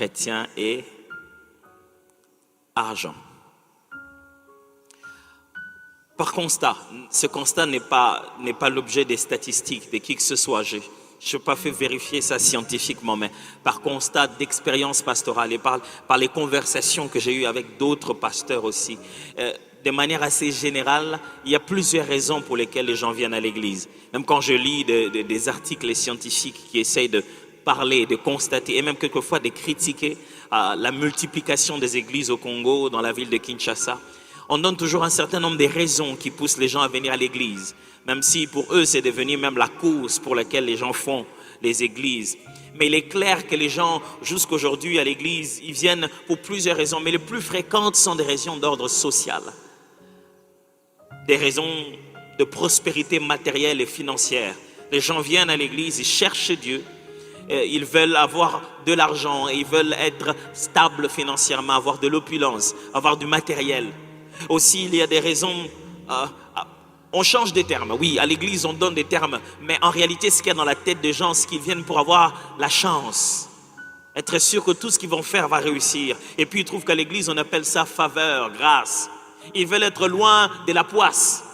chrétien et argent. Par constat, ce constat n'est pas l'objet des statistiques de qui que ce soit. Je n'ai pas fait vérifier ça scientifiquement, mais par constat d'expérience pastorale et par les conversations que j'ai eues avec d'autres pasteurs aussi, de manière assez générale, il y a plusieurs raisons pour lesquelles les gens viennent à l'église. Même quand je lis des articles scientifiques qui essayent de parler, de constater et même quelquefois de critiquer la multiplication des églises au Congo, dans la ville de Kinshasa, on donne toujours un certain nombre de raisons qui poussent les gens à venir à l'église, même si pour eux c'est devenu même la cause pour laquelle les gens font les églises. Mais il est clair que les gens, jusqu'aujourd'hui à l'église, ils viennent pour plusieurs raisons, mais les plus fréquentes sont des raisons d'ordre social. Des raisons de prospérité matérielle et financière. Les gens viennent à l'église, ils cherchent Dieu, ils veulent avoir de l'argent, ils veulent être stables financièrement, avoir de l'opulence, avoir du matériel. Aussi, il y a des raisons, on change des termes. Oui, à l'église, on donne des termes, mais en réalité, ce qu'il y a dans la tête des gens, c'est qu'ils viennent pour avoir la chance, être sûr que tout ce qu'ils vont faire va réussir. Et puis, ils trouvent qu'à l'église, on appelle ça faveur, grâce. Ils veulent être loin de la poisse.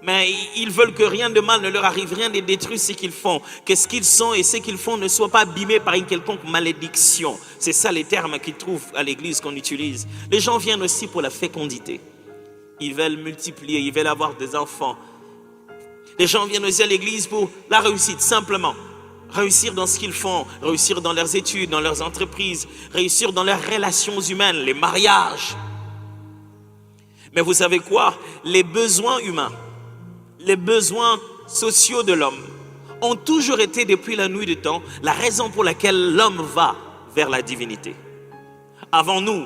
Mais ils veulent que rien de mal ne leur arrive, rien ne détruit ce qu'ils font. Que ce qu'ils sont et ce qu'ils font ne soit pas abîmé par une quelconque malédiction. C'est ça les termes qu'ils trouvent à l'église qu'on utilise. Les gens viennent aussi pour la fécondité. Ils veulent multiplier, ils veulent avoir des enfants. Les gens viennent aussi à l'église pour la réussite, simplement. Réussir dans ce qu'ils font, réussir dans leurs études, dans leurs entreprises, réussir dans leurs relations humaines, les mariages. Mais vous savez quoi? Les besoins humains, les besoins sociaux de l'homme ont toujours été depuis la nuit du temps la raison pour laquelle l'homme va vers la divinité. Avant nous,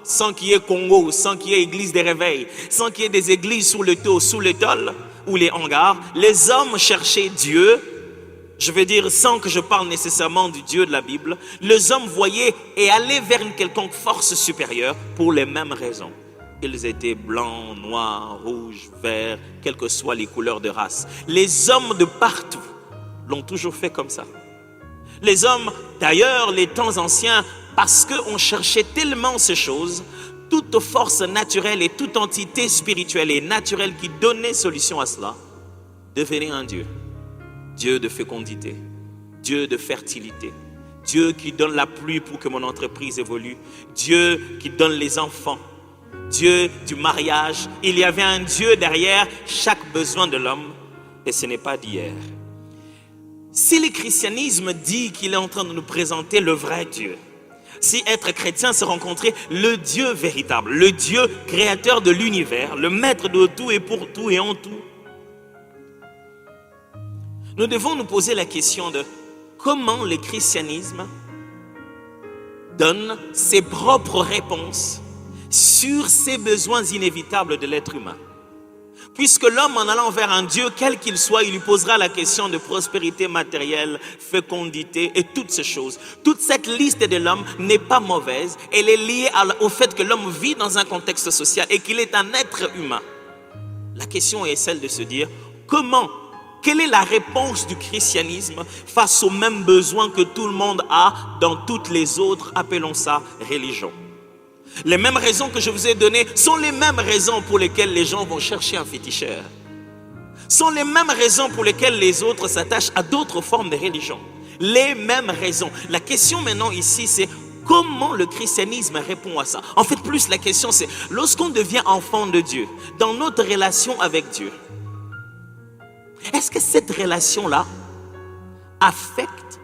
sans qu'il y ait Congo, sans qu'il y ait église des réveils, sans qu'il y ait des églises sous le taux, sous l'étole ou les hangars, les hommes cherchaient Dieu. Je veux dire, sans que je parle nécessairement du Dieu de la Bible, les hommes voyaient et allaient vers une quelconque force supérieure pour les mêmes raisons. Ils étaient blancs, noirs, rouges, verts, quelles que soient les couleurs de race. Les hommes de partout l'ont toujours fait comme ça. Les hommes, d'ailleurs, les temps anciens, parce qu'on cherchait tellement ces choses, toute force naturelle et toute entité spirituelle et naturelle qui donnait solution à cela, devenait un Dieu. Dieu de fécondité, Dieu de fertilité, Dieu qui donne la pluie pour que mon entreprise évolue, Dieu qui donne les enfants, Dieu du mariage. Il y avait un Dieu derrière chaque besoin de l'homme et ce n'est pas d'hier. Si le christianisme dit qu'il est en train de nous présenter le vrai Dieu, si être chrétien, c'est rencontrer le Dieu véritable, le Dieu créateur de l'univers, le maître de tout et pour tout et en tout, nous devons nous poser la question de comment le christianisme donne ses propres réponses sur ces besoins inévitables de l'être humain. Puisque l'homme, en allant vers un Dieu, quel qu'il soit, il lui posera la question de prospérité matérielle, fécondité et toutes ces choses. Toute cette liste de l'homme n'est pas mauvaise. Elle est liée au fait que l'homme vit dans un contexte social et qu'il est un être humain. La question est celle de se dire, quelle est la réponse du christianisme face aux mêmes besoins que tout le monde a dans toutes les autres, appelons ça, religions? Les mêmes raisons que je vous ai données sont les mêmes raisons pour lesquelles les gens vont chercher un féticheur. Sont les mêmes raisons pour lesquelles les autres s'attachent à d'autres formes de religion. Les mêmes raisons. La question maintenant ici, c'est comment le christianisme répond à ça. En fait, plus la question, c'est lorsqu'on devient enfant de Dieu, dans notre relation avec Dieu, est-ce que cette relation-là affecte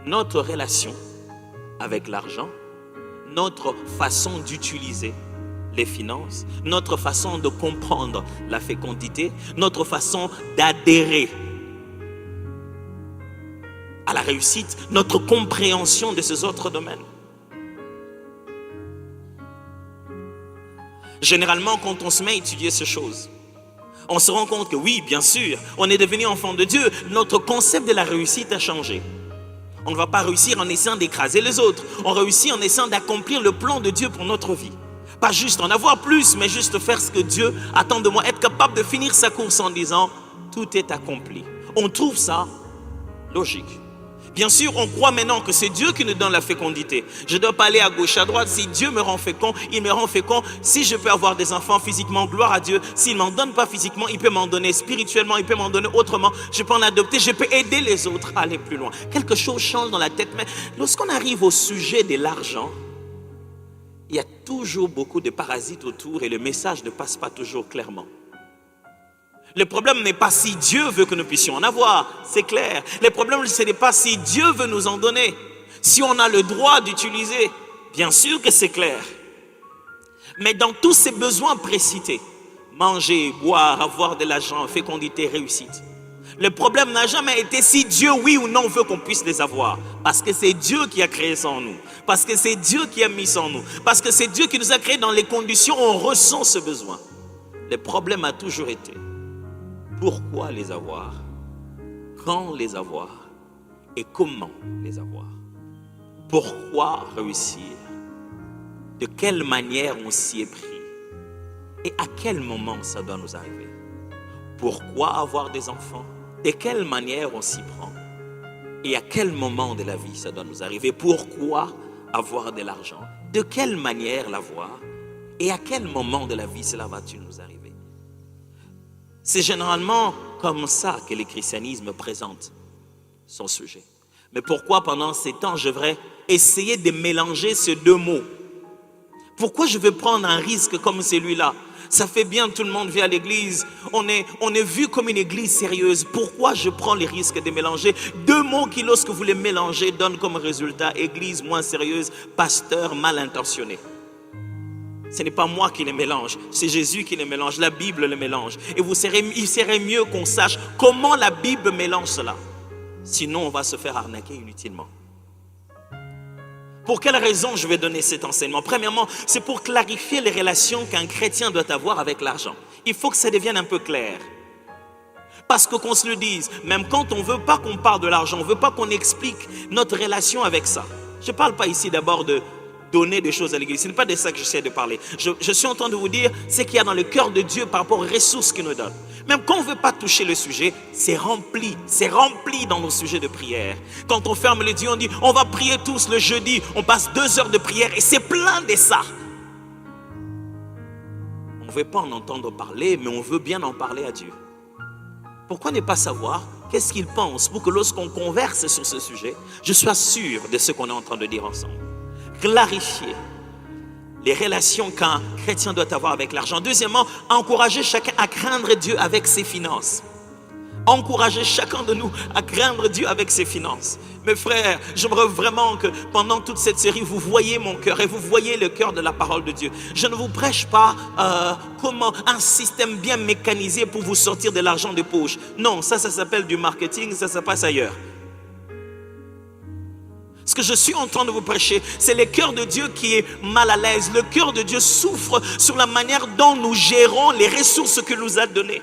notre relation avec l'argent, notre façon d'utiliser les finances, notre façon de comprendre la fécondité, notre façon d'adhérer à la réussite, notre compréhension de ces autres domaines? Généralement, quand on se met à étudier ces choses, on se rend compte que oui, bien sûr, on est devenu enfant de Dieu, notre concept de la réussite a changé. On ne va pas réussir en essayant d'écraser les autres. On réussit en essayant d'accomplir le plan de Dieu pour notre vie. Pas juste en avoir plus, mais juste faire ce que Dieu attend de moi. Être capable de finir sa course en disant, tout est accompli. On trouve ça logique. Bien sûr, on croit maintenant que c'est Dieu qui nous donne la fécondité. Je ne dois pas aller à gauche, à droite. Si Dieu me rend fécond, il me rend fécond. Si je peux avoir des enfants physiquement, gloire à Dieu. S'il ne m'en donne pas physiquement, il peut m'en donner spirituellement, il peut m'en donner autrement. Je peux en adopter, je peux aider les autres à aller plus loin. Quelque chose change dans la tête. Mais lorsqu'on arrive au sujet de l'argent, il y a toujours beaucoup de parasites autour et le message ne passe pas toujours clairement. Le problème n'est pas si Dieu veut que nous puissions en avoir, c'est clair. Le problème, ce n'est pas si Dieu veut nous en donner. Si on a le droit d'utiliser, bien sûr que c'est clair. Mais dans tous ces besoins précités, manger, boire, avoir de l'argent, fécondité, réussite, le problème n'a jamais été si Dieu, oui ou non, veut qu'on puisse les avoir. Parce que c'est Dieu qui a créé ça en nous. Parce que c'est Dieu qui a mis ça en nous. Parce que c'est Dieu qui nous a créé dans les conditions où on ressent ce besoin. Le problème a toujours été: pourquoi les avoir? Quand les avoir? Et comment les avoir? Pourquoi réussir? De quelle manière on s'y est pris? Et à quel moment ça doit nous arriver? Pourquoi avoir des enfants? De quelle manière on s'y prend? Et à quel moment de la vie ça doit nous arriver? Pourquoi avoir de l'argent? De quelle manière l'avoir? Et à quel moment de la vie cela va-t-il nous arriver? C'est généralement comme ça que le christianisme présente son sujet. Mais pourquoi pendant ces temps, je devrais essayer de mélanger ces deux mots? Pourquoi je veux prendre un risque comme celui-là? Ça fait bien, tout le monde vient à l'église. On est vu comme une église sérieuse. Pourquoi je prends les risques de mélanger deux mots qui, lorsque vous les mélangez, donnent comme résultat église moins sérieuse, pasteur mal intentionné? Ce n'est pas moi qui les mélange, c'est Jésus qui les mélange, la Bible les mélange. Et il serait mieux qu'on sache comment la Bible mélange cela. Sinon, on va se faire arnaquer inutilement. Pour quelle raison je vais donner cet enseignement? Premièrement, c'est pour clarifier les relations qu'un chrétien doit avoir avec l'argent. Il faut que ça devienne un peu clair. Parce que qu'on se le dise, même quand on ne veut pas qu'on parle de l'argent, on ne veut pas qu'on explique notre relation avec ça. Je ne parle pas ici d'abord de donner des choses à l'église. Ce n'est pas de ça que j'essaie de parler. Je suis en train de vous dire ce qu'il y a dans le cœur de Dieu par rapport aux ressources qu'il nous donne. Même quand on ne veut pas toucher le sujet, c'est rempli dans nos sujets de prière. Quand on ferme les yeux, on dit on va prier tous le jeudi, on passe 2 heures de prière et c'est plein de ça. On ne veut pas en entendre parler, mais on veut bien en parler à Dieu. Pourquoi ne pas savoir qu'est-ce qu'il pense pour que lorsqu'on converse sur ce sujet, je sois sûr de ce qu'on est en train de dire ensemble? Clarifier les relations qu'un chrétien doit avoir avec l'argent. Deuxièmement, encourager chacun à craindre Dieu avec ses finances. Encourager chacun de nous à craindre Dieu avec ses finances. Mes frères, j'aimerais vraiment que pendant toute cette série, vous voyez mon cœur et vous voyez le cœur de la parole de Dieu. Je ne vous prêche pas comment un système bien mécanisé pour vous sortir de l'argent de poche. Non, ça s'appelle du marketing, ça se passe ailleurs. Ce que je suis en train de vous prêcher, c'est le cœur de Dieu qui est mal à l'aise. Le cœur de Dieu souffre sur la manière dont nous gérons les ressources qu'il nous a données.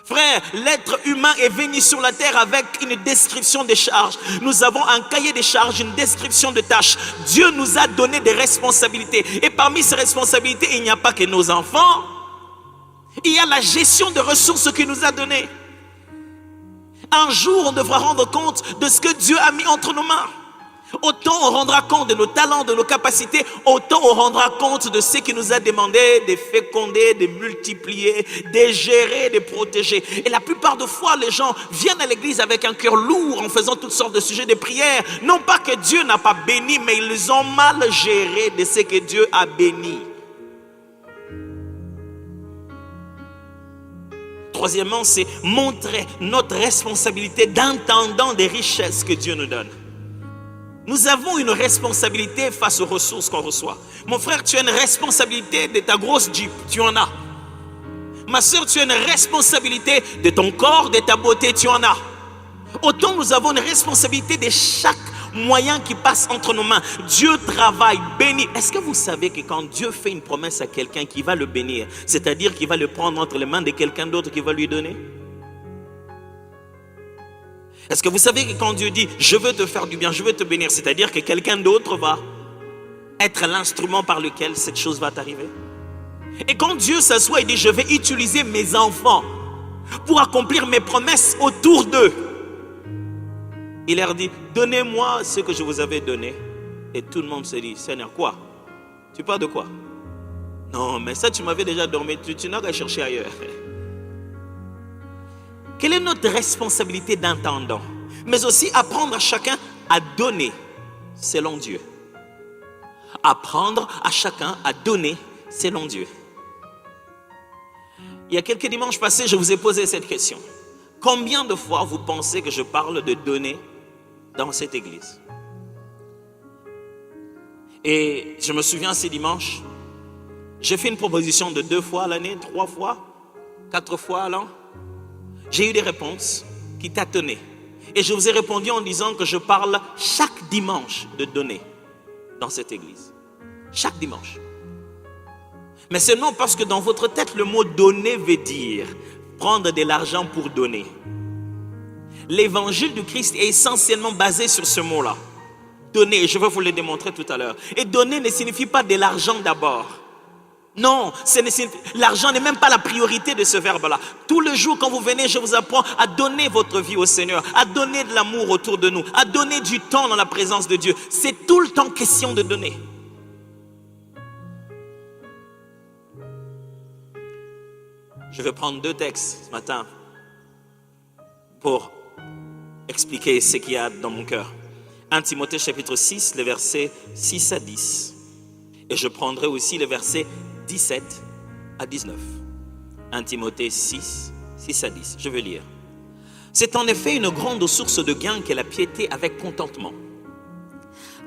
Frère, l'être humain est venu sur la terre avec une description des charges. Nous avons un cahier des charges, une description de tâches. Dieu nous a donné des responsabilités. Et parmi ces responsabilités, il n'y a pas que nos enfants. Il y a la gestion de ressources qu'il nous a données. Un jour, on devra rendre compte de ce que Dieu a mis entre nos mains. Autant on rendra compte de nos talents, de nos capacités, autant on rendra compte de ce qu'il nous a demandé de féconder, de multiplier, de gérer, de protéger. Et la plupart des fois, les gens viennent à l'église avec un cœur lourd en faisant toutes sortes de sujets de prière. Non pas que Dieu n'a pas béni, mais ils ont mal géré de ce que Dieu a béni. Troisièmement, c'est montrer notre responsabilité d'intendant des richesses que Dieu nous donne. Nous avons une responsabilité face aux ressources qu'on reçoit. Mon frère, tu as une responsabilité de ta grosse Jeep, tu en as. Ma soeur, tu as une responsabilité de ton corps, de ta beauté, tu en as. Autant nous avons une responsabilité de chaque moyen qui passe entre nos mains. Dieu travaille, bénit. Est-ce que vous savez que quand Dieu fait une promesse à quelqu'un qui va le bénir, c'est-à-dire qu'il va le prendre entre les mains de quelqu'un d'autre qui va lui donner? Est-ce que vous savez que quand Dieu dit « je veux te faire du bien, je veux te bénir », c'est-à-dire que quelqu'un d'autre va être l'instrument par lequel cette chose va t'arriver? Et quand Dieu s'assoit et dit « je vais utiliser mes enfants pour accomplir mes promesses autour d'eux », Il leur dit, donnez-moi ce que je vous avais donné. Et tout le monde se dit, Seigneur, quoi? Tu parles de quoi? Non, mais ça, tu m'avais déjà dormi, tu n'as qu'à chercher ailleurs. Quelle est notre responsabilité d'intendant? Mais aussi apprendre à chacun à donner selon Dieu. Apprendre à chacun à donner selon Dieu. Il y a quelques dimanches passés, je vous ai posé cette question. Combien de fois vous pensez que je parle de donner dans cette église? Et je me souviens ces dimanches, j'ai fait une proposition de 2 fois à l'année, 3 fois, 4 fois à l'an. J'ai eu des réponses qui tâtonnaient. Et je vous ai répondu en disant que je parle chaque dimanche de donner dans cette église. Chaque dimanche. Mais seulement parce que dans votre tête, le mot donner veut dire prendre de l'argent pour donner. L'évangile du Christ est essentiellement basé sur ce mot-là. Donner, je vais vous le démontrer tout à l'heure. Et donner ne signifie pas de l'argent d'abord. Non, l'argent n'est même pas la priorité de ce verbe-là. Tout le jour quand vous venez, je vous apprends à donner votre vie au Seigneur, à donner de l'amour autour de nous, à donner du temps dans la présence de Dieu. C'est tout le temps question de donner. Je vais prendre 2 textes ce matin pour expliquer ce qu'il y a dans mon cœur. 1 Timothée chapitre 6, les versets 6 à 10. Et je prendrai aussi les versets 17 à 19. 1 Timothée 6, 6 à 10. Je vais lire. C'est en effet une grande source de gain qu'est la piété avec contentement.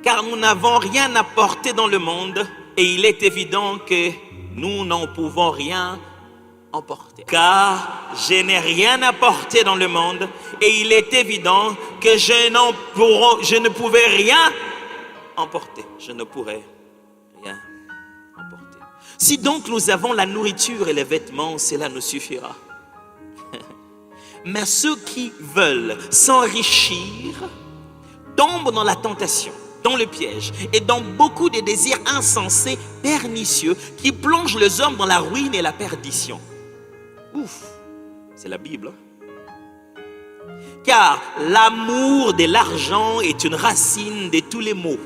Car nous n'avons rien apporté dans le monde et il est évident que nous n'en pouvons rien emporter. Car je n'ai rien apporté dans le monde et il est évident que je ne pouvais rien emporter. Je ne pourrais rien emporter. Si donc nous avons la nourriture et les vêtements, cela nous suffira. Mais ceux qui veulent s'enrichir tombent dans la tentation, dans le piège et dans beaucoup de désirs insensés, pernicieux, qui plongent les hommes dans la ruine et la perdition. Ouf, c'est la Bible. Car l'amour de l'argent est une racine de tous les maux.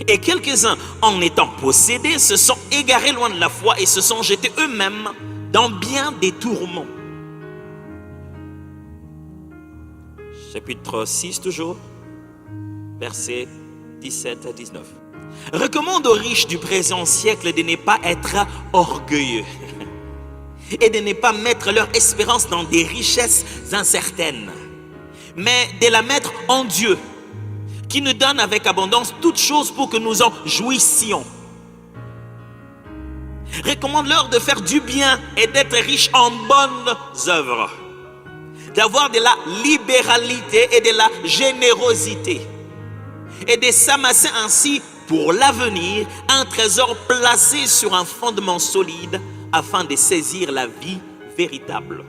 Et quelques-uns, en étant possédés, se sont égarés loin de la foi et se sont jetés eux-mêmes dans bien des tourments. Chapitre 6 toujours, versets 17 à 19. Recommande aux riches du présent siècle de ne pas être orgueilleux et de ne pas mettre leur espérance dans des richesses incertaines, mais de la mettre en Dieu, qui nous donne avec abondance toutes choses pour que nous en jouissions. Recommande-leur de faire du bien et d'être riches en bonnes œuvres, d'avoir de la libéralité et de la générosité, et de s'amasser ainsi pour l'avenir un trésor placé sur un fondement solide afin de saisir la vie véritable.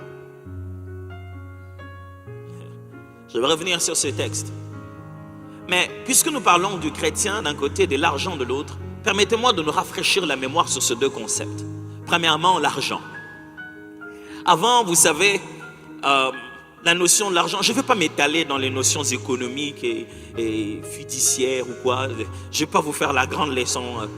Je vais revenir sur ce texte. Mais puisque nous parlons du chrétien d'un côté et de l'argent de l'autre, permettez-moi de nous rafraîchir la mémoire sur ces 2 concepts. Premièrement, l'argent. Avant, vous savez, la notion de l'argent, je ne vais pas m'étaler dans les notions économiques et fiduciaires ou quoi. Je ne vais pas vous faire la grande leçon.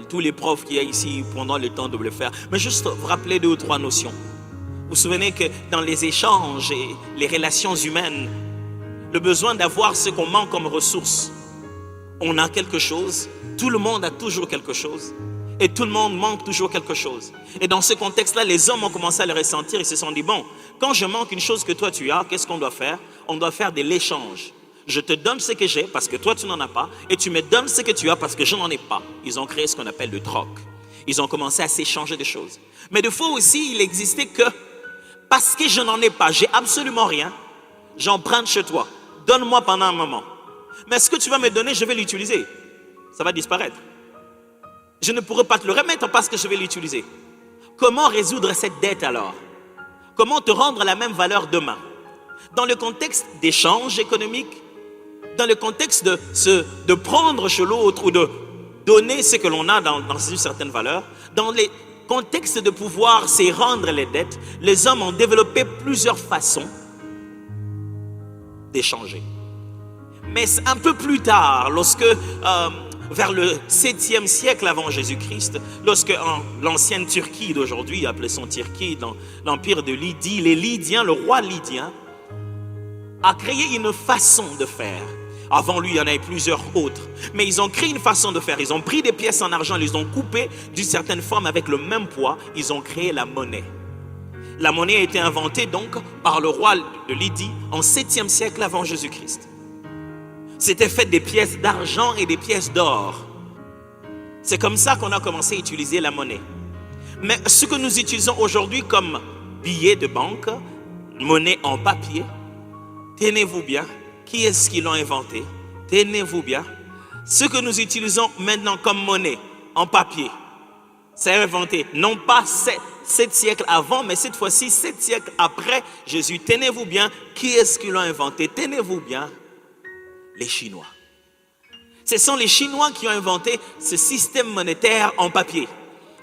Tous les profs qu'il y a ici prendront le temps de le faire. Mais juste vous rappeler 2 ou 3 notions. Vous vous souvenez que dans les échanges et les relations humaines, le besoin d'avoir ce qu'on manque comme ressources, on a quelque chose, tout le monde a toujours quelque chose et tout le monde manque toujours quelque chose. Et dans ce contexte-là, les hommes ont commencé à le ressentir. Ils se sont dit, bon, quand je manque une chose que toi tu as, qu'est-ce qu'on doit faire? On doit faire de l'échange. Je te donne ce que j'ai parce que toi tu n'en as pas et tu me donnes ce que tu as parce que je n'en ai pas. Ils ont créé ce qu'on appelle le troc. Ils ont commencé à s'échanger des choses. Mais des fois aussi, il existait que parce que je n'en ai pas, j'ai absolument rien, j'emprunte chez toi. Donne-moi pendant un moment. Mais ce que tu vas me donner, je vais l'utiliser. Ça va disparaître. Je ne pourrai pas te le remettre parce que je vais l'utiliser. Comment résoudre cette dette alors? Comment te rendre la même valeur demain? Dans le contexte d'échange économique, dans le contexte de prendre chez l'autre ou de donner ce que l'on a dans une certaine valeur, dans les contextes de pouvoir se rendre les dettes, les hommes ont développé plusieurs façons d'échanger. Mais un peu plus tard, lorsque vers le 7e siècle avant Jésus-Christ, lorsque l'ancienne Turquie d'aujourd'hui, appelée-son Turquie, dans l'empire de Lydie, les Lydiens, le roi lydien, a créé une façon de faire. Avant lui, il y en avait plusieurs autres. Mais ils ont créé une façon de faire. Ils ont pris des pièces en argent, ils les ont coupées d'une certaine forme avec le même poids. Ils ont créé la monnaie. La monnaie a été inventée donc par le roi de Lydie en 7e siècle avant Jésus-Christ. C'était fait des pièces d'argent et des pièces d'or. C'est comme ça qu'on a commencé à utiliser la monnaie. Mais ce que nous utilisons aujourd'hui comme billets de banque, monnaie en papier, tenez-vous bien, qui est-ce qui l'a inventé? Tenez-vous bien. Ce que nous utilisons maintenant comme monnaie en papier, c'est inventé non pas 7 siècles avant, mais cette fois-ci 7 siècles après Jésus. Tenez-vous bien, qui est-ce qui l'a inventé? Tenez-vous bien. Les Chinois. Ce sont les Chinois qui ont inventé ce système monétaire en papier.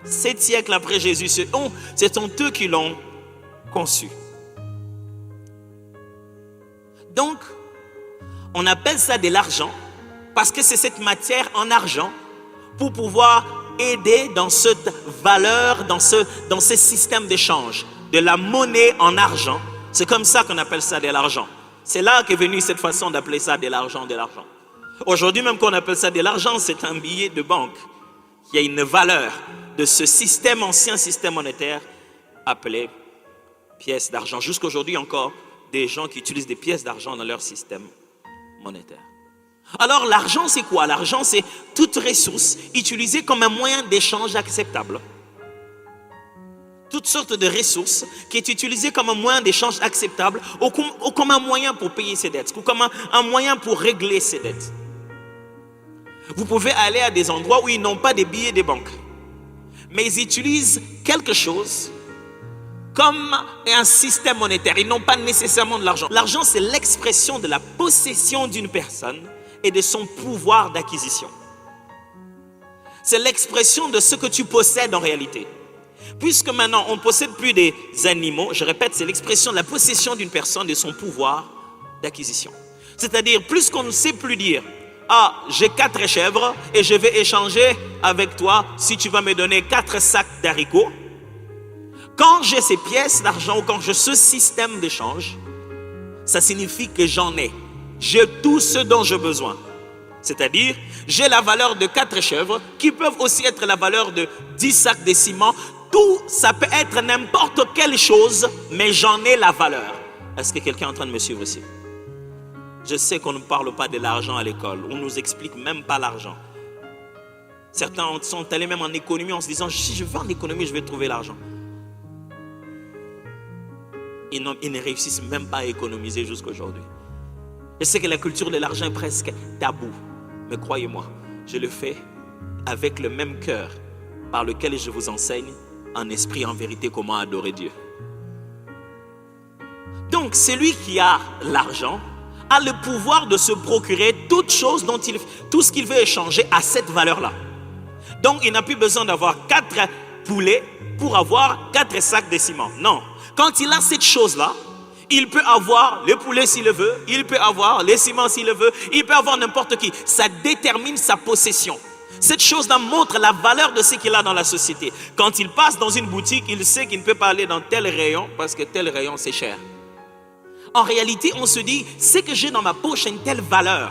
7 siècles après Jésus, ce sont eux qui l'ont conçu. Donc, on appelle ça de l'argent parce que c'est cette matière en argent pour pouvoir aider dans cette valeur, dans ce système d'échange, de la monnaie en argent. C'est comme ça qu'on appelle ça de l'argent. C'est là qu'est venue cette façon d'appeler ça de l'argent, de l'argent. Aujourd'hui même qu'on appelle ça de l'argent, c'est un billet de banque qui a une valeur de ce système, ancien système monétaire appelé pièces d'argent. Jusqu'aujourd'hui encore, des gens qui utilisent des pièces d'argent dans leur système monétaire. Alors l'argent c'est quoi? L'argent c'est toute ressource utilisée comme un moyen d'échange acceptable. Toutes sortes de ressources qui est utilisée comme un moyen d'échange acceptable ou comme un moyen pour payer ses dettes, ou comme un moyen pour régler ses dettes. Vous pouvez aller à des endroits où ils n'ont pas de billets de banque, mais ils utilisent quelque chose comme un système monétaire. Ils n'ont pas nécessairement de l'argent. L'argent, c'est l'expression de la possession d'une personne et de son pouvoir d'acquisition. C'est l'expression de ce que tu possèdes en réalité. Puisque maintenant, on ne possède plus des animaux, je répète, c'est l'expression de la possession d'une personne et de son pouvoir d'acquisition. C'est-à-dire, plus qu'on ne sait plus dire, ah, j'ai 4 chèvres et je vais échanger avec toi si tu vas me donner 4 sacs d'haricots. Quand j'ai ces pièces d'argent ou quand j'ai ce système d'échange, ça signifie que j'en ai. J'ai tout ce dont j'ai besoin. C'est-à-dire, j'ai la valeur de 4 chèvres qui peuvent aussi être la valeur de 10 sacs de ciment. Tout, ça peut être n'importe quelle chose, mais j'en ai la valeur. Est-ce que quelqu'un est en train de me suivre ici? Je sais qu'on ne parle pas de l'argent à l'école. On ne nous explique même pas l'argent. Certains sont allés même en économie en se disant, si je vais en économie, je vais trouver l'argent. Ils ne réussissent même pas à économiser jusqu'aujourd'hui. Je sais que la culture de l'argent est presque tabou. Mais croyez-moi, je le fais avec le même cœur par lequel je vous enseigne en esprit, en vérité, comment adorer Dieu. Donc, celui qui a l'argent a le pouvoir de se procurer tout ce qu'il veut échanger à cette valeur-là. Donc, il n'a plus besoin d'avoir 4 poulets pour avoir 4 sacs de ciment. Non. Quand il a cette chose-là, il peut avoir le poulet s'il le veut, il peut avoir les ciments s'il le veut, il peut avoir n'importe qui. Ça détermine sa possession. Cette chose-là montre la valeur de ce qu'il a dans la société. Quand il passe dans une boutique, il sait qu'il ne peut pas aller dans tel rayon parce que tel rayon c'est cher. En réalité, on se dit, ce que j'ai dans ma poche a une telle valeur.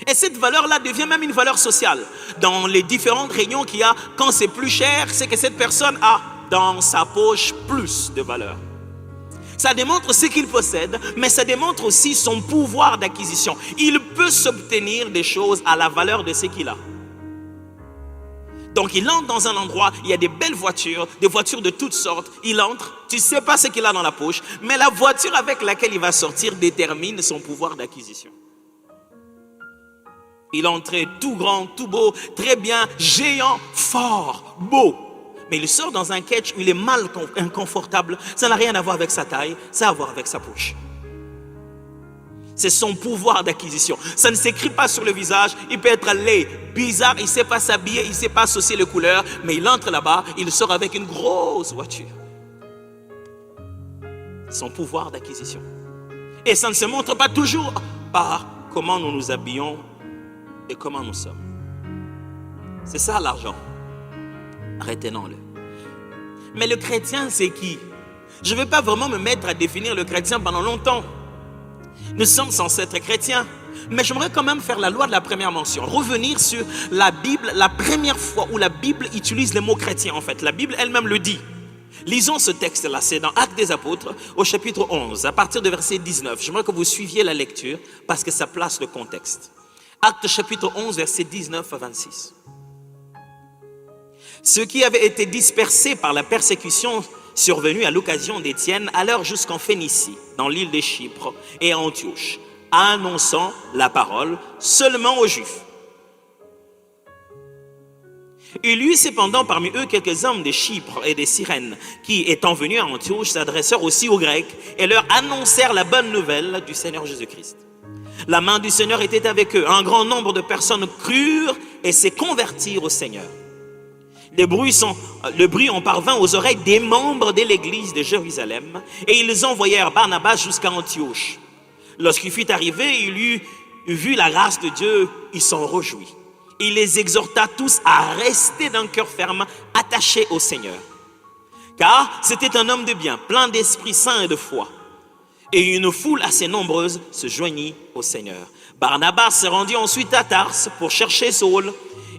Et cette valeur-là devient même une valeur sociale. Dans les différentes rayons qu'il y a, quand c'est plus cher, c'est que cette personne a dans sa poche plus de valeur. Ça démontre ce qu'il possède, mais ça démontre aussi son pouvoir d'acquisition. Il peut s'obtenir des choses à la valeur de ce qu'il a. Donc il entre dans un endroit, il y a des belles voitures, des voitures de toutes sortes. Il entre, tu ne sais pas ce qu'il a dans la poche, mais la voiture avec laquelle il va sortir détermine son pouvoir d'acquisition. Il entrait tout grand, tout beau, très bien, géant, fort, beau. Mais il sort dans un catch où il est mal inconfortable. Ça n'a rien à voir avec sa taille, ça a à voir avec sa poche. C'est son pouvoir d'acquisition. Ça ne s'écrit pas sur le visage. Il peut être laid, bizarre, il ne sait pas s'habiller, il ne sait pas associer les couleurs. Mais il entre là-bas, il sort avec une grosse voiture. Son pouvoir d'acquisition. Et ça ne se montre pas toujours par comment nous nous habillons et comment nous sommes. C'est ça l'argent. Retenons-le. Mais le chrétien, c'est qui? Je ne vais pas vraiment me mettre à définir le chrétien pendant longtemps. Nous sommes censés être chrétiens. Mais j'aimerais quand même faire la loi de la première mention. Revenir sur la Bible, la première fois où la Bible utilise le mot chrétien en fait. La Bible elle-même le dit. Lisons ce texte-là, c'est dans Actes des Apôtres, au chapitre 11, à partir de verset 19. J'aimerais que vous suiviez la lecture parce que ça place le contexte. Actes chapitre 11, verset 19 à 26. Ceux qui avaient été dispersés par la persécution survenue à l'occasion d'Étienne allèrent jusqu'en Phénicie, dans l'île de Chypre et à Antioche, annonçant la parole seulement aux Juifs. Il y eut cependant parmi eux quelques hommes de Chypre et de Cyrène qui, étant venus à Antioche, s'adressèrent aussi aux Grecs et leur annoncèrent la bonne nouvelle du Seigneur Jésus-Christ. La main du Seigneur était avec eux. Un grand nombre de personnes crurent et se convertirent au Seigneur. Le bruit en parvint aux oreilles des membres de l'église de Jérusalem et ils envoyèrent Barnabas jusqu'à Antioche. Lorsqu'il fut arrivé, il eut vu la grâce de Dieu, il s'en réjouit. Il les exhorta tous à rester d'un cœur ferme, attachés au Seigneur. Car c'était un homme de bien, plein d'Esprit Saint et de foi. Et une foule assez nombreuse se joignit au Seigneur. Barnabas se rendit ensuite à Tarse pour chercher Saul.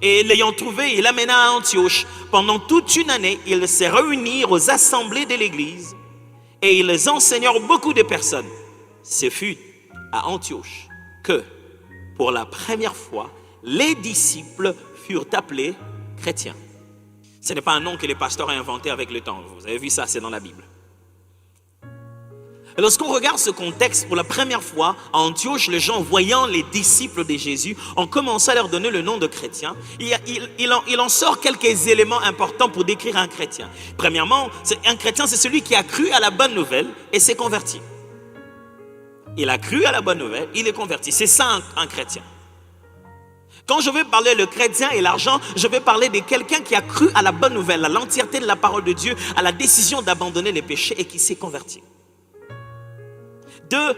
Et l'ayant trouvé, il l'amena à Antioche. Pendant toute une année, ils se réunirent aux assemblées de l'église. Et ils enseignèrent beaucoup de personnes. Ce fut à Antioche que, pour la première fois, les disciples furent appelés chrétiens. Ce n'est pas un nom que les pasteurs ont inventé avec le temps. Vous avez vu ça, c'est dans la Bible. Et lorsqu'on regarde ce contexte, pour la première fois, à Antioche, les gens, voyant les disciples de Jésus, ont commencé à leur donner le nom de chrétien. Il en sort quelques éléments importants pour décrire un chrétien. Premièrement, un chrétien, c'est celui qui a cru à la bonne nouvelle et s'est converti. Il a cru à la bonne nouvelle, il est converti. C'est ça un chrétien. Quand je vais parler le chrétien et l'argent, je vais parler de quelqu'un qui a cru à la bonne nouvelle, à l'entièreté de la parole de Dieu, à la décision d'abandonner les péchés et qui s'est converti. Deux,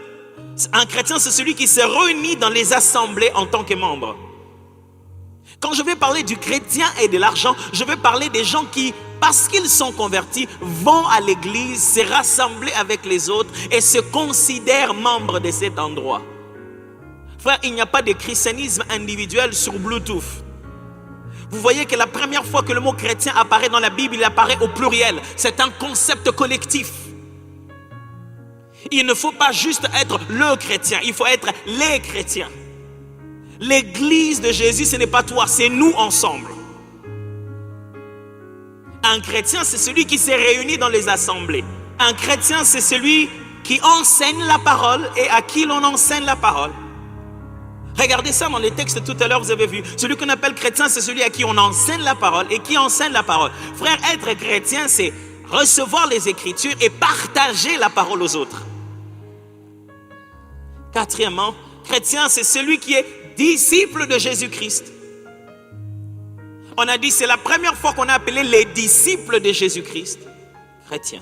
un chrétien, c'est celui qui se réunit dans les assemblées en tant que membre. Quand je vais parler du chrétien et de l'argent, je vais parler des gens qui, parce qu'ils sont convertis, vont à l'église, se rassembler avec les autres et se considèrent membres de cet endroit. Frère, il n'y a pas de christianisme individuel sur Bluetooth. Vous voyez que la première fois que le mot chrétien apparaît dans la Bible, il apparaît au pluriel. C'est un concept collectif. Il ne faut pas juste être le chrétien, il faut être les chrétiens. L'église de Jésus, ce n'est pas toi, c'est nous ensemble. Un chrétien, c'est celui qui s'est réuni dans les assemblées. Un chrétien, c'est celui qui enseigne la parole et à qui l'on enseigne la parole. Regardez ça dans les textes tout à l'heure, vous avez vu. Celui qu'on appelle chrétien, c'est celui à qui on enseigne la parole et qui enseigne la parole. Frère, être chrétien, c'est recevoir les Écritures et partager la parole aux autres. Quatrièmement, chrétien, c'est celui qui est disciple de Jésus-Christ. On a dit, c'est la première fois qu'on a appelé les disciples de Jésus-Christ chrétiens.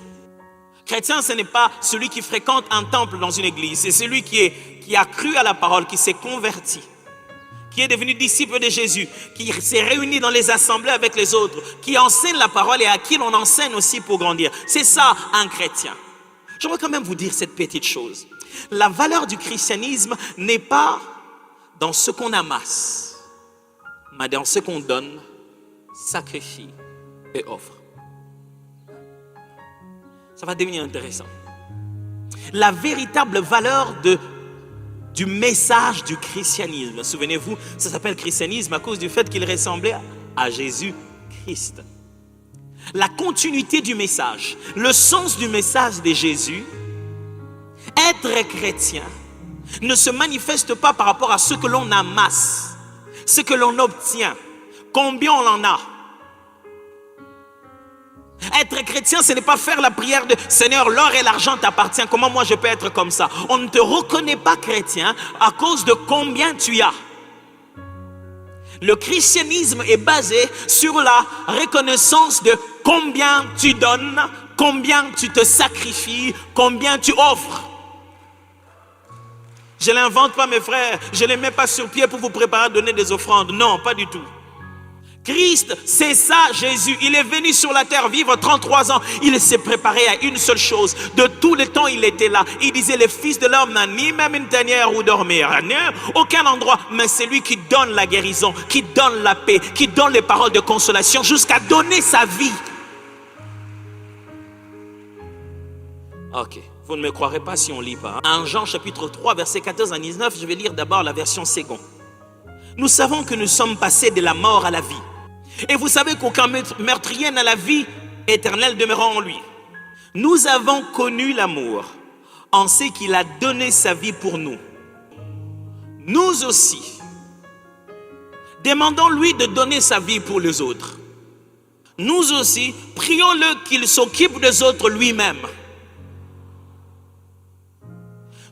Chrétien, ce n'est pas celui qui fréquente un temple dans une église, c'est celui qui a cru à la parole, qui s'est converti, qui est devenu disciple de Jésus, qui s'est réuni dans les assemblées avec les autres, qui enseigne la parole et à qui l'on enseigne aussi pour grandir. C'est ça, un chrétien. J'aimerais quand même vous dire cette petite chose. La valeur du christianisme n'est pas dans ce qu'on amasse, mais dans ce qu'on donne, sacrifie et offre. Ça va devenir intéressant. La véritable valeur du message du christianisme, souvenez-vous, ça s'appelle christianisme à cause du fait qu'il ressemblait à Jésus-Christ. La continuité du message, le sens du message de Jésus, être chrétien ne se manifeste pas par rapport à ce que l'on amasse, ce que l'on obtient, combien on en a. Être chrétien, ce n'est pas faire la prière de Seigneur, l'or et l'argent t'appartiennent. Comment moi je peux être comme ça? On ne te reconnaît pas chrétien à cause de combien tu as. Le christianisme est basé sur la reconnaissance de combien tu donnes, combien tu te sacrifies, combien tu offres. Je ne l'invente pas, mes frères. Je ne les mets pas sur pied pour vous préparer à donner des offrandes. Non, pas du tout. Christ, c'est ça Jésus. Il est venu sur la terre vivre 33 ans. Il s'est préparé à une seule chose. De tous les temps, il était là. Il disait, le Fils de l'homme n'a ni même une tanière où dormir. Aucun endroit. Mais c'est lui qui donne la guérison, qui donne la paix, qui donne les paroles de consolation jusqu'à donner sa vie. Ok. Vous ne me croirez pas si on ne lit pas. En Jean chapitre 3, verset 14 à 19, je vais lire d'abord la version seconde. Nous savons que nous sommes passés de la mort à la vie. Et vous savez qu'aucun meurtrier n'a la vie éternelle demeurant en lui. Nous avons connu l'amour en ce qu'il a donné sa vie pour nous. Nous aussi, demandons-lui de donner sa vie pour les autres. Nous aussi, prions-le qu'il s'occupe des autres lui-même.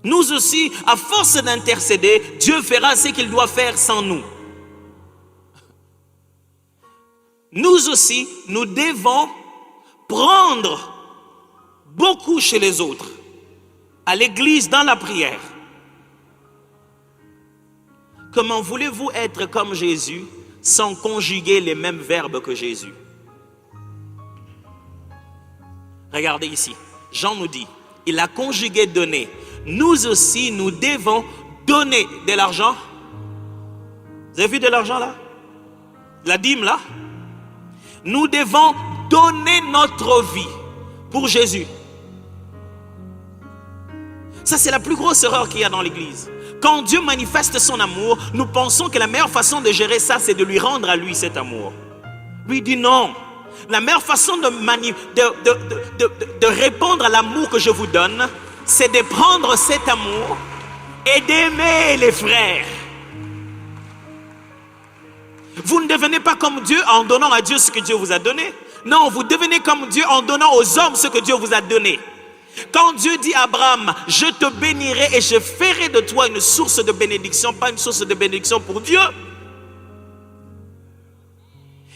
Nous aussi, à force d'intercéder, Dieu fera ce qu'il doit faire sans nous. Nous aussi, nous devons prendre beaucoup chez les autres, à l'église, dans la prière. Comment voulez-vous être comme Jésus sans conjuguer les mêmes verbes que Jésus? Regardez ici, Jean nous dit, il a conjugué donner. Nous aussi, nous devons donner de l'argent. Vous avez vu de l'argent là? La dîme là? Nous devons donner notre vie pour Jésus. Ça, c'est la plus grosse erreur qu'il y a dans l'église. Quand Dieu manifeste son amour, nous pensons que la meilleure façon de gérer ça, c'est de lui rendre à lui cet amour. Lui dit non. La meilleure façon de répondre à l'amour que je vous donne, c'est de prendre cet amour et d'aimer les frères. Vous ne devenez pas comme Dieu en donnant à Dieu ce que Dieu vous a donné. Non, vous devenez comme Dieu en donnant aux hommes ce que Dieu vous a donné. Quand Dieu dit à Abraham, je te bénirai et je ferai de toi une source de bénédiction, pas une source de bénédiction pour Dieu.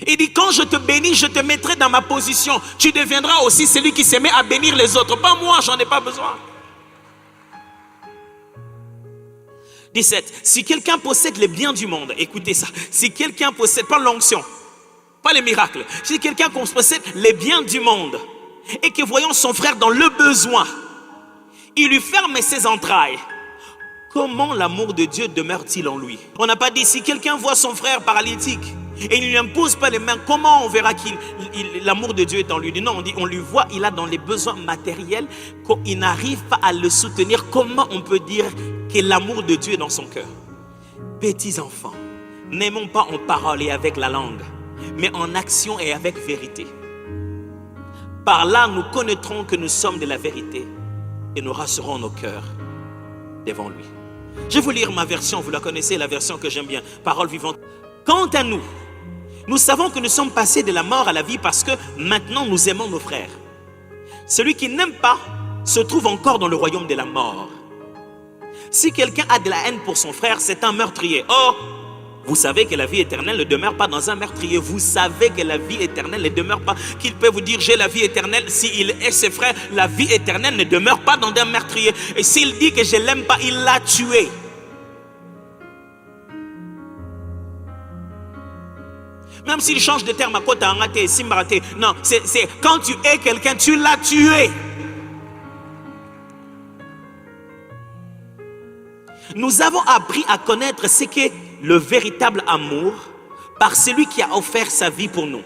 Il dit, quand je te bénis, je te mettrai dans ma position. Tu deviendras aussi celui qui se met à bénir les autres. Pas moi, j'en ai pas besoin. 17. Si quelqu'un possède les biens du monde, écoutez ça. Si quelqu'un possède, pas l'onction, pas les miracles. Si quelqu'un possède les biens du monde et que voyant son frère dans le besoin, il lui ferme ses entrailles, comment l'amour de Dieu demeure-t-il en lui? On n'a pas dit si quelqu'un voit son frère paralytique et il ne lui impose pas les mains, comment on verra l'amour de Dieu est en lui? Non, on dit on lui voit, il a dans les besoins matériels, qu'il n'arrive pas à le soutenir. Comment on peut dire que l'amour de Dieu est dans son cœur? Petits enfants, n'aimons pas en parole et avec la langue, mais en action et avec vérité. Par là, nous connaîtrons que nous sommes de la vérité et nous rassurons nos cœurs devant lui. Je vais vous lire ma version, vous la connaissez, la version que j'aime bien, parole vivante. Quant à nous, nous savons que nous sommes passés de la mort à la vie parce que maintenant nous aimons nos frères. Celui qui n'aime pas se trouve encore dans le royaume de la mort. Si quelqu'un a de la haine pour son frère, c'est un meurtrier. Or, vous savez que la vie éternelle ne demeure pas dans un meurtrier. Vous savez que la vie éternelle ne demeure pas. Qu'il peut vous dire j'ai la vie éternelle. S'il est ses frères, la vie éternelle ne demeure pas dans un meurtrier. Et s'il dit que je ne l'aime pas, il l'a tué. Même s'il change de terme à côté, Angate, Simbarate. Non, c'est quand tu hais quelqu'un, tu l'as tué. Nous avons appris à connaître ce qu'est le véritable amour par celui qui a offert sa vie pour nous.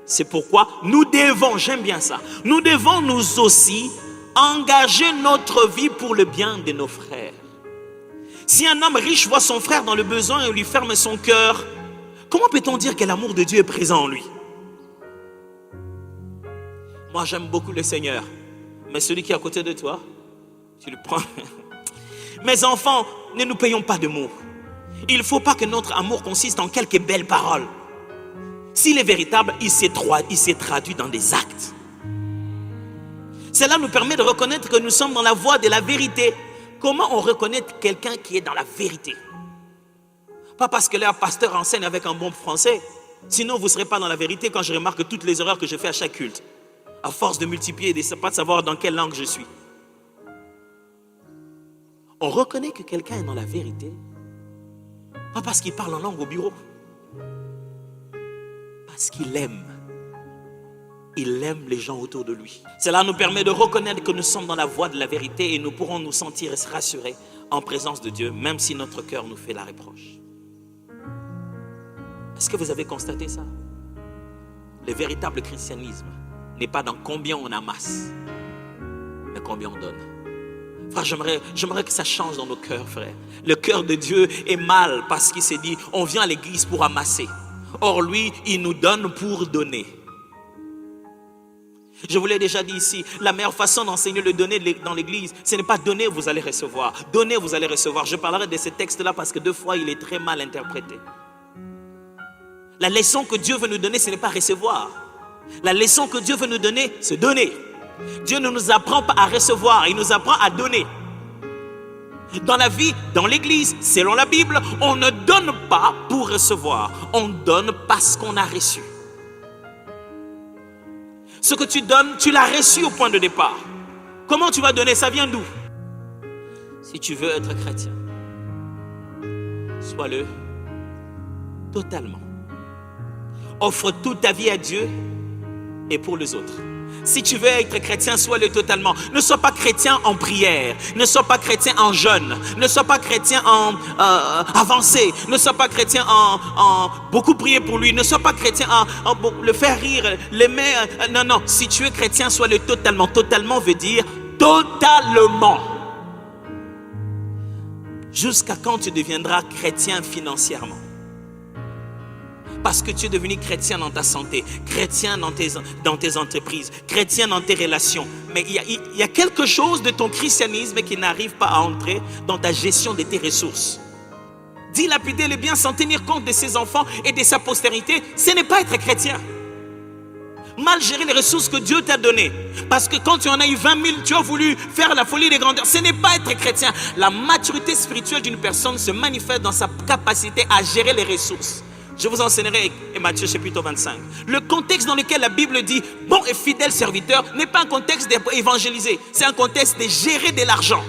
C'est pourquoi nous devons, j'aime bien ça, nous devons nous aussi engager notre vie pour le bien de nos frères. Si un homme riche voit son frère dans le besoin et lui ferme son cœur, comment peut-on dire que l'amour de Dieu est présent en lui? Moi, j'aime beaucoup le Seigneur, mais celui qui est à côté de toi, tu le prends. Mes enfants, ne nous payons pas de mots. Il ne faut pas que notre amour consiste en quelques belles paroles. S'il est véritable, il s'est traduit dans des actes. Cela nous permet de reconnaître que nous sommes dans la voie de la vérité. Comment on reconnaît quelqu'un qui est dans la vérité? Pas parce que le pasteur enseigne avec un bon français. Sinon, vous ne serez pas dans la vérité quand je remarque toutes les erreurs que je fais à chaque culte. À force de multiplier et de ne pas savoir dans quelle langue je suis. On reconnaît que quelqu'un est dans la vérité, pas parce qu'il parle en langue au bureau, parce qu'il aime. Il aime les gens autour de lui. Cela nous permet de reconnaître que nous sommes dans la voie de la vérité et nous pourrons nous sentir rassurés en présence de Dieu, même si notre cœur nous fait la reproche. Est-ce que vous avez constaté ça? Le véritable christianisme n'est pas dans combien on amasse, mais combien on donne. Frère, j'aimerais que ça change dans nos cœurs, frère. Le cœur de Dieu est mal parce qu'il s'est dit, on vient à l'église pour amasser. Or, lui, il nous donne pour donner. Je vous l'ai déjà dit ici, la meilleure façon d'enseigner le donner dans l'église, ce n'est pas donner, vous allez recevoir. Donner, vous allez recevoir. Je parlerai de ce texte-là parce que 2 fois, il est très mal interprété. La leçon que Dieu veut nous donner, ce n'est pas recevoir. La leçon que Dieu veut nous donner, c'est donner. Dieu ne nous apprend pas à recevoir, il nous apprend à donner. Dans la vie, dans l'église, selon la Bible, on ne donne pas pour recevoir. On donne parce qu'on a reçu. Ce que tu donnes, tu l'as reçu au point de départ. Comment tu vas donner? Ça vient d'où? Si tu veux être chrétien, sois-le totalement. Offre toute ta vie à Dieu et pour les autres. Si tu veux être chrétien, sois-le totalement. Ne sois pas chrétien en prière. Ne sois pas chrétien en jeûne. Ne sois pas chrétien en avancé. Ne sois pas chrétien en beaucoup prier pour lui. Ne sois pas chrétien en le faire rire, l'aimer. Non. Si tu es chrétien, sois-le totalement. Totalement veut dire totalement. Jusqu'à quand tu deviendras chrétien financièrement? Parce que tu es devenu chrétien dans ta santé, chrétien dans tes entreprises, chrétien dans tes relations. Mais il y a quelque chose de ton christianisme qui n'arrive pas à entrer dans ta gestion de tes ressources. Dilapider les biens sans tenir compte de ses enfants et de sa postérité, ce n'est pas être chrétien. Mal gérer les ressources que Dieu t'a données. Parce que quand tu en as eu 20 000, tu as voulu faire la folie des grandeurs. Ce n'est pas être chrétien. La maturité spirituelle d'une personne se manifeste dans sa capacité à gérer les ressources. Je vous enseignerai Matthieu chapitre 25. Le contexte dans lequel la Bible dit bon et fidèle serviteur n'est pas un contexte d'évangéliser, c'est un contexte de gérer de l'argent.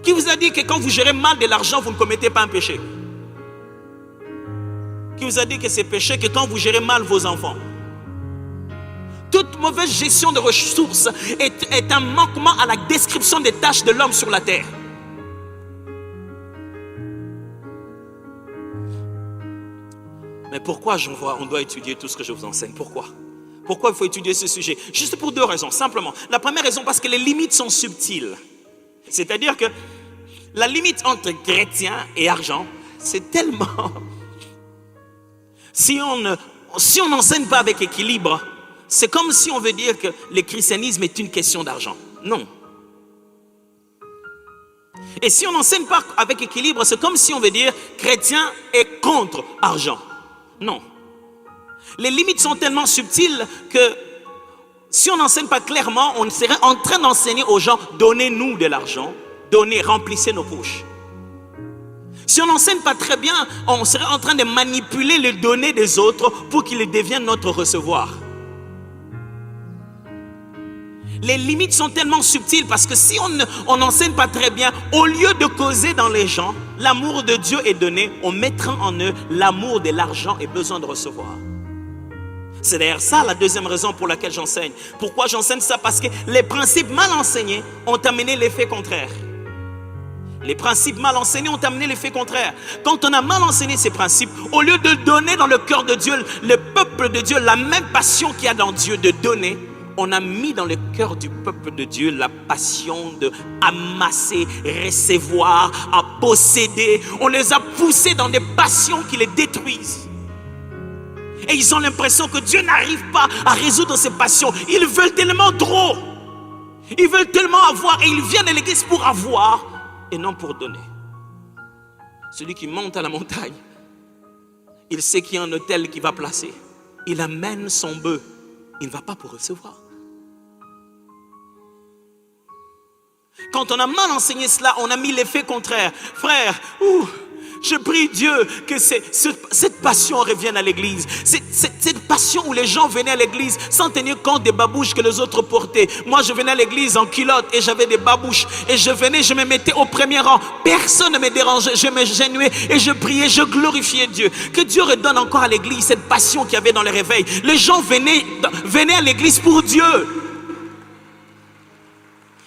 Qui vous a dit que quand vous gérez mal de l'argent, vous ne commettez pas un péché? Qui vous a dit que c'est péché que quand vous gérez mal vos enfants? Toute mauvaise gestion de ressources est un manquement à la description des tâches de l'homme sur la terre. Mais pourquoi on doit étudier tout ce que je vous enseigne? Pourquoi il faut étudier ce sujet? Juste pour 2 raisons, simplement. La première raison, parce que les limites sont subtiles. C'est-à-dire que la limite entre chrétien et argent, c'est tellement... Si on n'enseigne pas avec équilibre, c'est comme si on veut dire que le christianisme est une question d'argent. Non. Et si on n'enseigne pas avec équilibre, c'est comme si on veut dire chrétien est contre argent. Non. Les limites sont tellement subtiles que si on n'enseigne pas clairement, on serait en train d'enseigner aux gens, donnez-nous de l'argent, donnez, remplissez nos poches. Si on n'enseigne pas très bien, on serait en train de manipuler les données des autres pour qu'ils deviennent notre recevoir. Les limites sont tellement subtiles parce que si on n'enseigne pas très bien, au lieu de causer dans les gens, l'amour de Dieu est donné, on mettra en eux l'amour de l'argent et besoin de recevoir. C'est d'ailleurs ça la deuxième raison pour laquelle j'enseigne. Pourquoi j'enseigne ça? Parce que les principes mal enseignés ont amené l'effet contraire. Les principes mal enseignés ont amené l'effet contraire. Quand on a mal enseigné ces principes, au lieu de donner dans le cœur de Dieu, le peuple de Dieu, la même passion qu'il y a dans Dieu de donner, on a mis dans le cœur du peuple de Dieu la passion de amasser, recevoir, à posséder. On les a poussés dans des passions qui les détruisent. Et ils ont l'impression que Dieu n'arrive pas à résoudre ces passions. Ils veulent tellement trop. Ils veulent tellement avoir et ils viennent à l'église pour avoir et non pour donner. Celui qui monte à la montagne, il sait qu'il y a un autel qui va placer. Il amène son bœuf. Il ne va pas pour recevoir. Quand on a mal enseigné cela, on a mis l'effet contraire. Frère, Je prie Dieu que cette passion revienne à l'église. Cette passion où les gens venaient à l'église sans tenir compte des babouches que les autres portaient. Moi, je venais à l'église en culotte et j'avais des babouches. Et je venais, je me mettais au premier rang. Personne ne me dérangeait. Je me genouillais et je priais, je glorifiais Dieu. Que Dieu redonne encore à l'église cette passion qu'il y avait dans le réveil. Les gens venaient à l'église pour Dieu.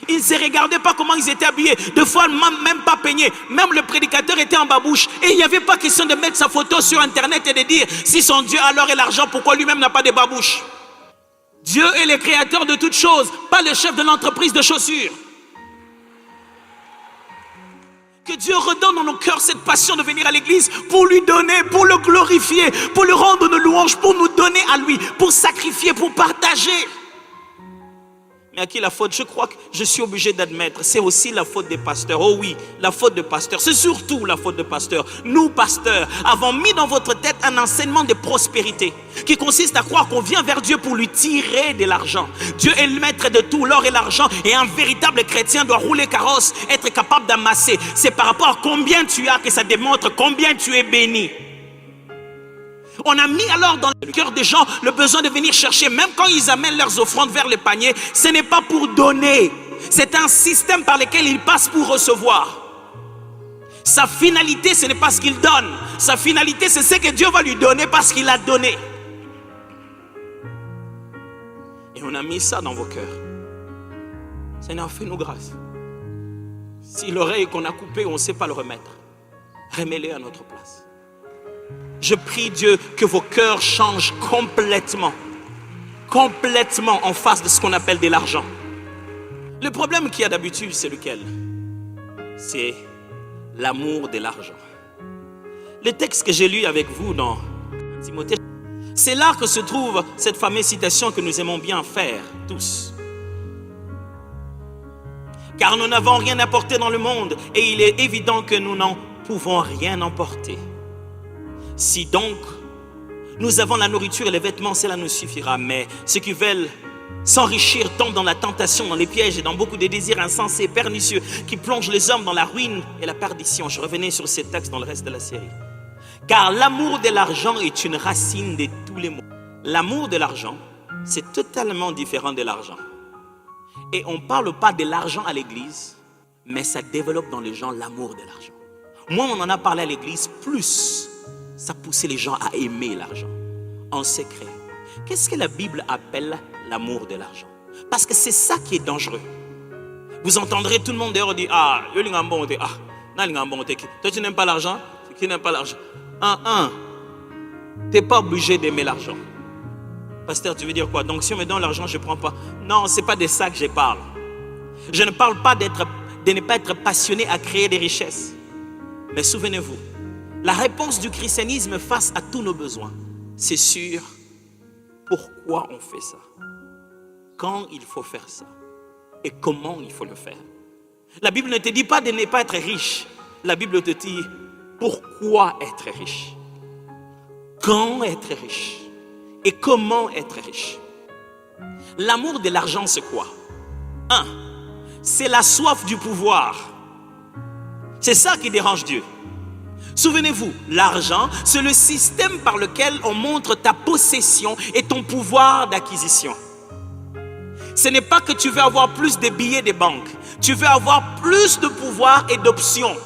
Ils ne se regardaient pas comment ils étaient habillés. Deux fois, même pas peignés. Même le prédicateur était en babouche. Et il n'y avait pas question de mettre sa photo sur Internet et de dire si son Dieu a l'or et l'argent, pourquoi lui-même n'a pas de babouche. Dieu est le créateur de toutes choses, pas le chef de l'entreprise de chaussures. Que Dieu redonne dans nos cœurs cette passion de venir à l'église pour lui donner, pour le glorifier, pour lui rendre nos louanges, pour nous donner à lui, pour sacrifier, pour partager. Mais à qui la faute? Je crois que je suis obligé d'admettre, c'est aussi la faute des pasteurs. Oh oui, la faute des pasteurs, c'est surtout la faute des pasteurs. Nous, pasteurs, avons mis dans votre tête un enseignement de prospérité qui consiste à croire qu'on vient vers Dieu pour lui tirer de l'argent. Dieu est le maître de tout, l'or et l'argent, et un véritable chrétien doit rouler carrosse, être capable d'amasser. C'est par rapport à combien tu as que ça démontre combien tu es béni. On a mis alors dans le cœur des gens le besoin de venir chercher, même quand ils amènent leurs offrandes vers le panier, ce n'est pas pour donner, c'est un système par lequel ils passent pour recevoir. Sa finalité, ce n'est pas ce qu'il donne, sa finalité, c'est ce que Dieu va lui donner parce qu'il a donné. Et on a mis ça dans vos cœurs. Seigneur, fais-nous grâce. Si l'oreille qu'on a coupée, on ne sait pas le remettre, remets-les à notre place. Je prie Dieu que vos cœurs changent complètement en face de ce qu'on appelle de l'argent. Le problème qu'il y a d'habitude, c'est lequel? C'est l'amour de l'argent. Le texte que j'ai lu avec vous dans Timothée, c'est là que se trouve cette fameuse citation que nous aimons bien faire tous. Car nous n'avons rien apporté dans le monde et il est évident que nous n'en pouvons rien emporter. Si donc nous avons la nourriture et les vêtements, cela nous suffira. Mais ceux qui veulent s'enrichir tombent dans la tentation, dans les pièges et dans beaucoup de désirs insensés, pernicieux, qui plongent les hommes dans la ruine et la perdition. Je revenais sur ces textes dans le reste de la série. Car l'amour de l'argent est une racine de tous les maux. L'amour de l'argent, c'est totalement différent de l'argent. Et on ne parle pas de l'argent à l'église, mais ça développe dans les gens l'amour de l'argent. Moins on en a parlé à l'église, plus ça poussait les gens à aimer l'argent en secret. Qu'est-ce que la Bible appelle l'amour de l'argent? Parce que c'est ça qui est dangereux. Vous entendrez tout le monde dehors dire ah, toi tu n'aimes pas l'argent, qui n'aime pas l'argent. Tu n'es pas obligé d'aimer l'argent. Pasteur, tu veux dire quoi? Donc si on me donne l'argent, je ne prends pas. Non, ce n'est pas de ça que je parle. Je ne parle pas de ne pas être passionné à créer des richesses. Mais souvenez-vous, la réponse du christianisme face à tous nos besoins, c'est sur pourquoi on fait ça, quand il faut faire ça et comment il faut le faire. La Bible ne te dit pas de ne pas être riche. La Bible te dit pourquoi être riche, quand être riche et comment être riche. L'amour de l'argent, c'est quoi? C'est la soif du pouvoir. C'est ça qui dérange Dieu. Souvenez-vous, l'argent, c'est le système par lequel on montre ta possession et ton pouvoir d'acquisition. Ce n'est pas que tu veux avoir plus de billets des banques. Tu veux avoir plus de pouvoir et d'options.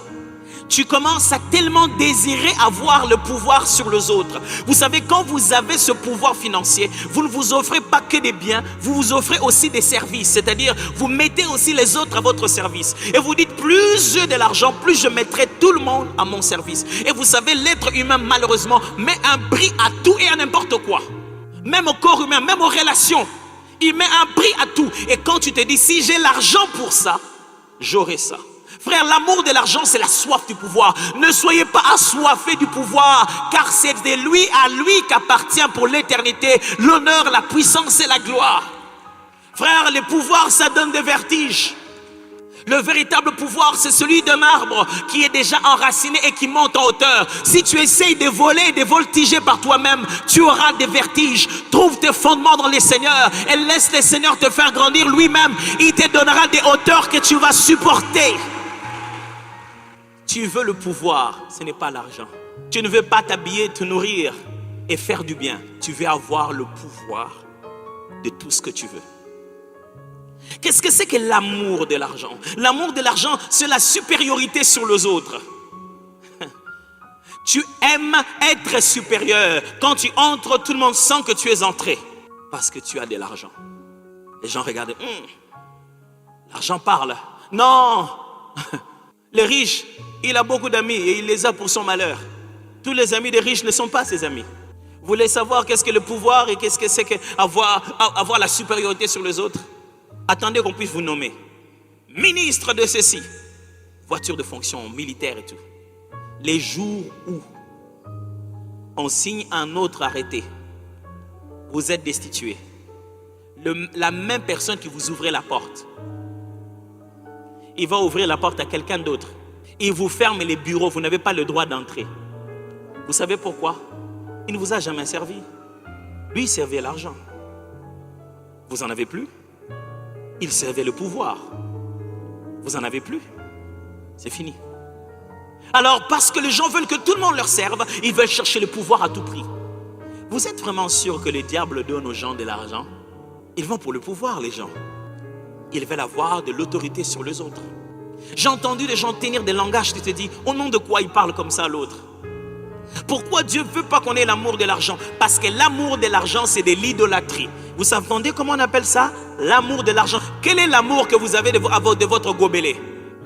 Tu commences à tellement désirer avoir le pouvoir sur les autres. Vous savez, quand vous avez ce pouvoir financier, vous ne vous offrez pas que des biens, vous vous offrez aussi des services. C'est-à-dire, vous mettez aussi les autres à votre service. Et vous dites, plus j'ai de l'argent, plus je mettrai tout le monde à mon service. Et vous savez, l'être humain, malheureusement, met un prix à tout et à n'importe quoi. Même au corps humain, même aux relations. Il met un prix à tout. Et quand tu te dis, si j'ai l'argent pour ça, j'aurai ça. Frère, l'amour de l'argent, c'est la soif du pouvoir. Ne soyez pas assoiffés du pouvoir, car c'est de lui à lui qu'appartient pour l'éternité l'honneur, la puissance et la gloire. Frère, le pouvoir, ça donne des vertiges. Le véritable pouvoir, c'est celui d'un arbre qui est déjà enraciné et qui monte en hauteur. Si tu essayes de voler et de voltiger par toi-même, tu auras des vertiges. Trouve tes fondements dans les Seigneurs et laisse le Seigneur te faire grandir lui-même. Il te donnera des hauteurs que tu vas supporter. Tu veux le pouvoir, ce n'est pas l'argent. Tu ne veux pas t'habiller, te nourrir et faire du bien. Tu veux avoir le pouvoir de tout ce que tu veux. Qu'est-ce que c'est que l'amour de l'argent? L'amour de l'argent, c'est la supériorité sur les autres. Tu aimes être supérieur. Quand tu entres, tout le monde sent que tu es entré. Parce que tu as de l'argent. Les gens regardent. L'argent parle. Non. Le riche, il a beaucoup d'amis et il les a pour son malheur. Tous les amis des riches ne sont pas ses amis. Vous voulez savoir qu'est-ce que le pouvoir et qu'est-ce que c'est qu'avoir la supériorité sur les autres? Attendez qu'on puisse vous nommer ministre de ceci, voiture de fonction militaire et tout. Les jours où on signe un autre arrêté, vous êtes destitué. La même personne qui vous ouvrait la porte, il va ouvrir la porte à quelqu'un d'autre. Il vous ferme les bureaux, vous n'avez pas le droit d'entrer. Vous savez pourquoi? Il ne vous a jamais servi. Lui, il servait l'argent. Vous en avez plus? Il servait le pouvoir. Vous en avez plus? C'est fini. Alors, parce que les gens veulent que tout le monde leur serve, ils veulent chercher le pouvoir à tout prix. Vous êtes vraiment sûr que le diable donne aux gens de l'argent? Ils vont pour le pouvoir, les gens. Ils veulent avoir de l'autorité sur les autres. J'ai entendu des gens tenir des langages qui te disent, au nom de quoi ils parlent comme ça à l'autre? Pourquoi Dieu ne veut pas qu'on ait l'amour de l'argent? Parce que l'amour de l'argent, c'est de l'idolâtrie. Vous savez comment on appelle ça? L'amour de l'argent. Quel est l'amour que vous avez de votre gobelet?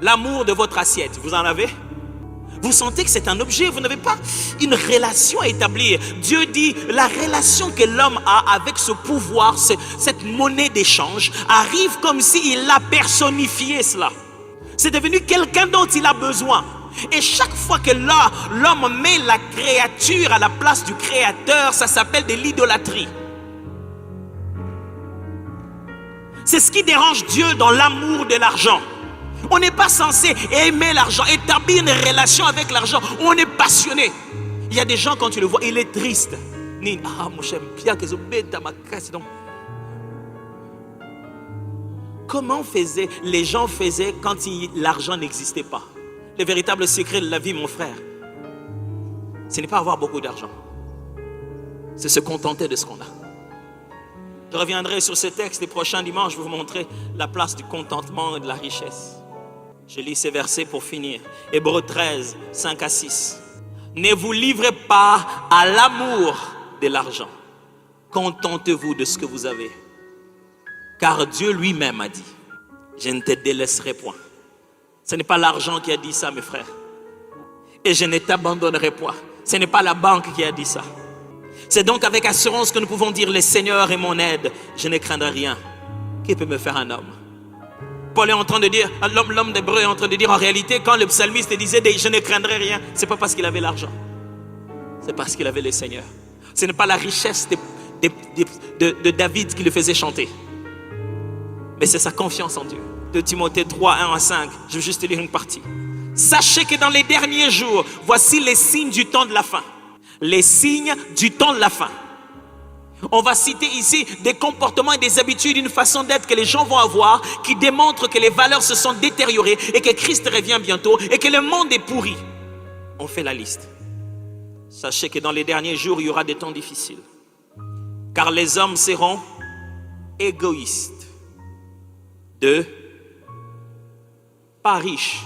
L'amour de votre assiette, vous en avez? Vous sentez que c'est un objet, vous n'avez pas une relation à établir. Dieu dit, la relation que l'homme a avec ce pouvoir, cette monnaie d'échange, arrive comme s'il a personnifié cela. C'est devenu quelqu'un dont il a besoin. Et chaque fois que l'homme met la créature à la place du créateur, ça s'appelle de l'idolâtrie. C'est ce qui dérange Dieu dans l'amour de l'argent. On n'est pas censé aimer l'argent, établir une relation avec l'argent. On est passionné. Il y a des gens, quand tu le vois, il est triste. Comment les gens faisaient quand l'argent n'existait pas? Le véritable secret de la vie, mon frère, ce n'est pas avoir beaucoup d'argent. C'est se contenter de ce qu'on a. Je reviendrai sur ce texte les prochains dimanches. Je vais vous montrer la place du contentement et de la richesse. Je lis ces versets pour finir. Hébreux 13, 5 à 6. Ne vous livrez pas à l'amour de l'argent. Contentez-vous de ce que vous avez. Car Dieu lui-même a dit, je ne te délaisserai point. Ce n'est pas l'argent qui a dit ça, mes frères. Et je ne t'abandonnerai point. Ce n'est pas la banque qui a dit ça. C'est donc avec assurance que nous pouvons dire, le Seigneur est mon aide. Je ne craindrai rien. Qui peut me faire un homme? Paul est en train de dire, l'homme d'Hébreu est en train de dire, en réalité, quand le psalmiste disait, je ne craindrai rien, ce n'est pas parce qu'il avait l'argent. C'est parce qu'il avait le Seigneur. Ce n'est pas la richesse de David qui le faisait chanter. Mais c'est sa confiance en Dieu. De Timothée 3, 1 à 5. Je vais juste lire une partie. Sachez que dans les derniers jours, voici les signes du temps de la fin. Les signes du temps de la fin. On va citer ici des comportements et des habitudes, une façon d'être que les gens vont avoir qui démontrent que les valeurs se sont détériorées et que Christ revient bientôt et que le monde est pourri. On fait la liste. Sachez que dans les derniers jours, il y aura des temps difficiles. Car les hommes seront égoïstes. Pas riches.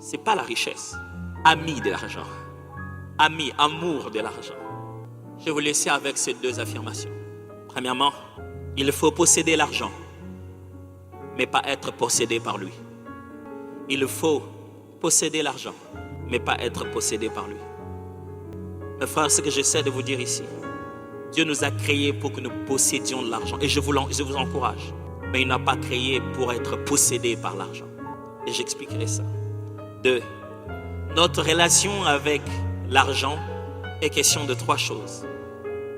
C'est pas la richesse. Amis de l'argent. Amis, amour de l'argent. Je vais vous laisser avec ces deux affirmations. Premièrement, il faut posséder l'argent, mais pas être possédé par lui. Il faut posséder l'argent, mais pas être possédé par lui. Mes frères, ce que j'essaie de vous dire ici, Dieu nous a créés pour que nous possédions de l'argent. Et je vous encourage. Mais il n'a pas créé pour être possédé par l'argent. Et j'expliquerai ça. 2. Notre relation avec l'argent est question de 3 choses.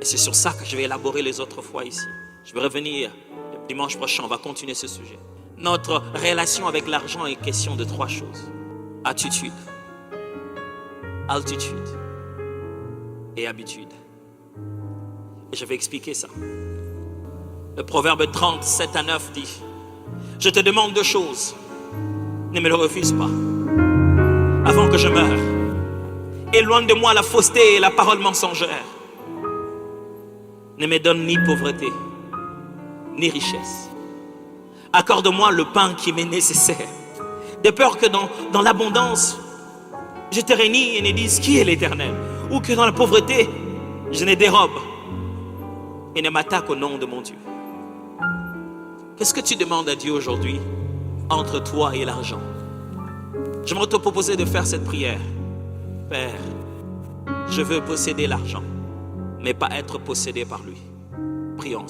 Et c'est sur ça que je vais élaborer les autres fois ici. Je vais revenir le dimanche prochain, on va continuer ce sujet. Notre relation avec l'argent est question de 3 choses. Attitude, altitude et habitude. Et je vais expliquer ça. Le proverbe 30, 7 à 9 dit, je te demande 2 choses, ne me le refuse pas. avant que je meure. Éloigne de moi la fausseté et la parole mensongère. Ne me donne ni pauvreté, ni richesse. Accorde-moi le pain qui m'est nécessaire. De peur que dans l'abondance, je te réunis et ne dise qui est l'Éternel. Ou que dans la pauvreté, je ne dérobe et ne m'attaque au nom de mon Dieu. Qu'est-ce que tu demandes à Dieu aujourd'hui entre toi et l'argent? J'aimerais te proposer de faire cette prière. Père, je veux posséder l'argent, mais pas être possédé par lui. Prions.